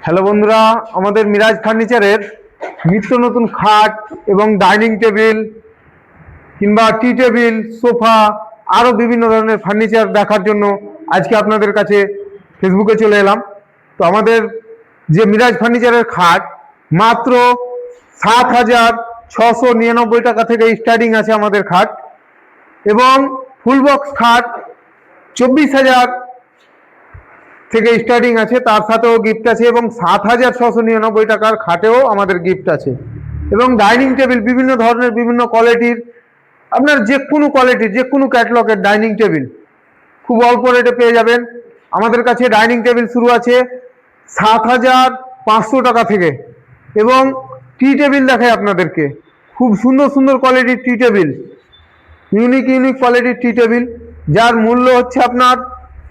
Hello বন্ধুরা, আমাদের মিরাজ ফার্নিচারের নিত্য নতুন খাট এবং ডাইনিং টেবিল কিংবা টি টেবিল, সোফা, আরও বিভিন্ন ধরনের ফার্নিচার দেখার জন্য আজকে আপনাদের কাছে ফেসবুকে চলে এলাম। তো আমাদের যে মিরাজ ফার্নিচারের খাট মাত্র 7,699 টাকা থেকে স্টার্টিং আছে আমাদের খাট, এবং ফুল বক্স খাট 24,000 থেকে স্টার্টিং আছে, তার সাথেও গিফট আছে, এবং 7,699 টাকার খাটেও আমাদের গিফট আছে। এবং ডাইনিং টেবিল বিভিন্ন ধরনের বিভিন্ন কোয়ালিটির, আপনার যে কোনো কোয়ালিটির যে কোনো ক্যাটালগের ডাইনিং টেবিল খুব অল্প রেটে পেয়ে যাবেন। আমাদের কাছে ডাইনিং টেবিল শুরু আছে 7,500 টাকা থেকে, এবং টি টেবিল দেখায় আপনাদেরকে খুব সুন্দর সুন্দর কোয়ালিটির টি টেবিল, ইউনিক কোয়ালিটির টি টেবিল, যার মূল্য হচ্ছে আপনার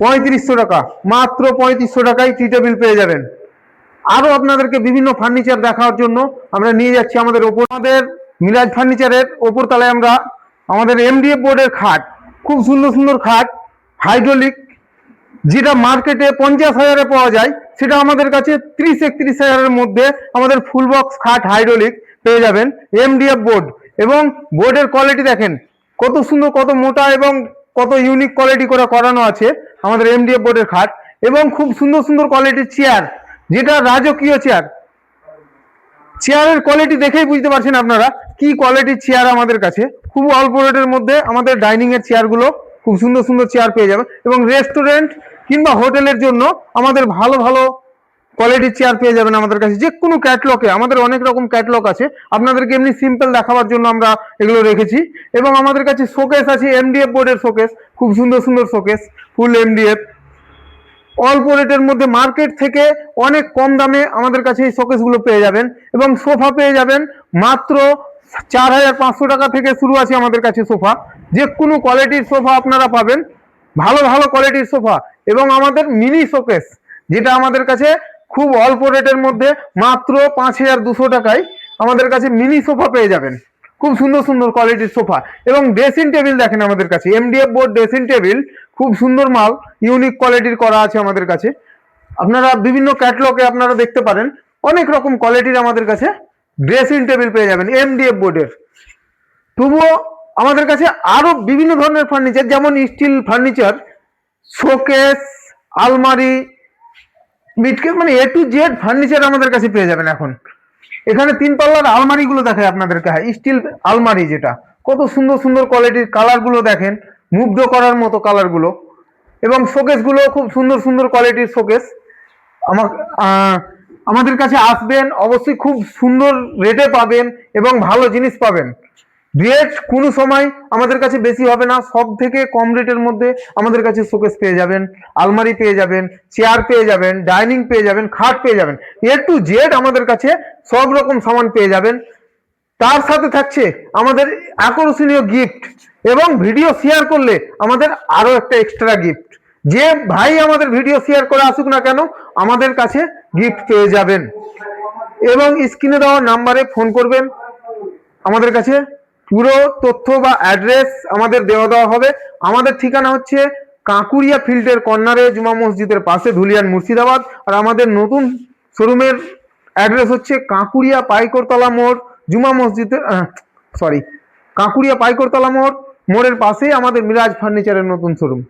3500 টাকা। মাত্র 3500 টাকায় টি টেবিল পেয়ে যাবেন। আরও আপনাদেরকে বিভিন্ন ফার্নিচার দেখার জন্য আমরা নিয়ে যাচ্ছি আমাদের মিরাজ ফার্নিচারের ওপর তলায়। আমরা আমাদের এমডিএফ বোর্ডের খাট, খুব সুন্দর সুন্দর খাট, হাইড্রোলিক, যেটা মার্কেটে 50,000-এ পাওয়া যায়, সেটা আমাদের কাছে 30-31,000-এর মধ্যে আমাদের ফুল বক্স খাট হাইড্রোলিক পেয়ে যাবেন। এমডিএফ বোর্ড, এবং বোর্ডের কোয়ালিটি দেখেন কত সুন্দর, কত মোটা এবং কত ইউনিক কোয়ালিটি করে করানো আছে আমাদের এমডিএফ বোর্ডের খাট। এবং খুব সুন্দর সুন্দর কোয়ালিটির চেয়ার, যেটা রাজকীয় চেয়ার। চেয়ারের কোয়ালিটি দেখেই বুঝতে পারছেন আপনারা কি কোয়ালিটির চেয়ার আমাদের কাছে। খুব অল্প রেটের মধ্যে আমাদের ডাইনিং এর চেয়ারগুলো, খুব সুন্দর সুন্দর চেয়ার পেয়ে যাবেন। এবং রেস্টুরেন্ট কিংবা হোটেলের জন্য আমাদের ভালো ভালো কোয়ালিটির চেয়ার পেয়ে যাবেন আমাদের কাছে। যে কোনো ক্যাটলগে আমাদের অনেক রকম ক্যাটলগ আছে, আপনাদেরকে এমনি সিম্পল দেখাবার জন্য আমরা এগুলো রেখেছি। এবং আমাদের কাছে শোকেস আছে, এমডিএফ বোর্ডের শোকেস, খুব সুন্দর সুন্দর শোকেস, ফুল এমডিএফ, অল্প রেটের মধ্যে মার্কেট থেকে অনেক কম দামে আমাদের কাছে এই শোকেসগুলো পেয়ে যাবেন। এবং সোফা পেয়ে যাবেন মাত্র 4,500 টাকা থেকে শুরু আছে আমাদের কাছে সোফা। যে কোনো কোয়ালিটির সোফা আপনারা পাবেন, ভালো ভালো কোয়ালিটির সোফা। এবং আমাদের মিনি শোকেস, যেটা আমাদের কাছে খুব অল্প রেটের মধ্যে মাত্র 5,200 টাকায় আমাদের কাছে মিনি সোফা পেয়ে যাবেন। খুব সুন্দর সুন্দর কোয়ালিটির সোফা। এবং ড্রেসিং টেবিল দেখেন আমাদের কাছে এমডিএফ বোর্ড ড্রেসিং টেবিল, খুব সুন্দর মাল, ইউনিক কোয়ালিটির করা আছে আমাদের কাছে। আপনারা বিভিন্ন ক্যাটলগে আপনারা দেখতে পারেন অনেক রকম কোয়ালিটির আমাদের কাছে ড্রেসিং টেবিল পেয়ে যাবেন এমডিএফ বোর্ডের। তবুও আমাদের কাছে আরো বিভিন্ন ধরনের ফার্নিচার, যেমন স্টিল ফার্নিচার, শোকেস, আলমারি, মিটকেস, মানে এ টু জেড ফার্নিচার আমাদের কাছে পেয়ে যাবেন। এখন এখানে 3 পাল্লার আলমারি গুলো দেখায় আপনাদেরকে, স্টিল আলমারি, যেটা কত সুন্দর সুন্দর কোয়ালিটির, কালার গুলো দেখেন মুগ্ধ করার মতো কালার গুলো। এবং শোকেস গুলো খুব সুন্দর সুন্দর কোয়ালিটির শোকেস। আমাদের কাছে আসবেন, অবশ্যই খুব সুন্দর রেটে পাবেন এবং ভালো জিনিস পাবেন। রেট কোনো সময় আমাদের কাছে বেশি হবে না, সব থেকে কম রেটের মধ্যে আমাদের কাছে শোকেস পেয়ে যাবেন, আলমারি পেয়ে যাবেন, চেয়ার পেয়ে যাবেন, ডাইনিং পেয়ে যাবেন, খাট পেয়ে যাবেন, এ টু জেড আমাদের কাছে সব রকম সামান পেয়ে যাবেন। তার সাথে থাকছে আমাদের আকর্ষণীয় গিফট, এবং ভিডিও শেয়ার করলে আমাদের আরো একটা এক্সট্রা গিফট। যে ভাই আমাদের ভিডিও শেয়ার করে আসুক না কেন, আমাদের কাছে গিফট পেয়ে যাবেন। এবং স্ক্রিনে দেওয়া নাম্বারে ফোন করবেন, আমাদের কাছে পুরো তথ্য বা অ্যাড্রেস আমাদের দেওয়া হবে। আমাদের ঠিকানা হচ্ছে কাঁকুড়িয়া ফিল্ডের কর্নারে, জুমা মসজিদের পাশে, ধুলিয়ান, মুর্শিদাবাদ। আর আমাদের নতুন শোরুমের অ্যাড্রেস হচ্ছে কাঁকুড়িয়া পাইকরতলা মোড়, জুমা মসজিদের কাঁকুড়িয়া পাইকরতলা মোড়ের পাশেই আমাদের মিরাজ ফার্নিচারের নতুন শোরুম।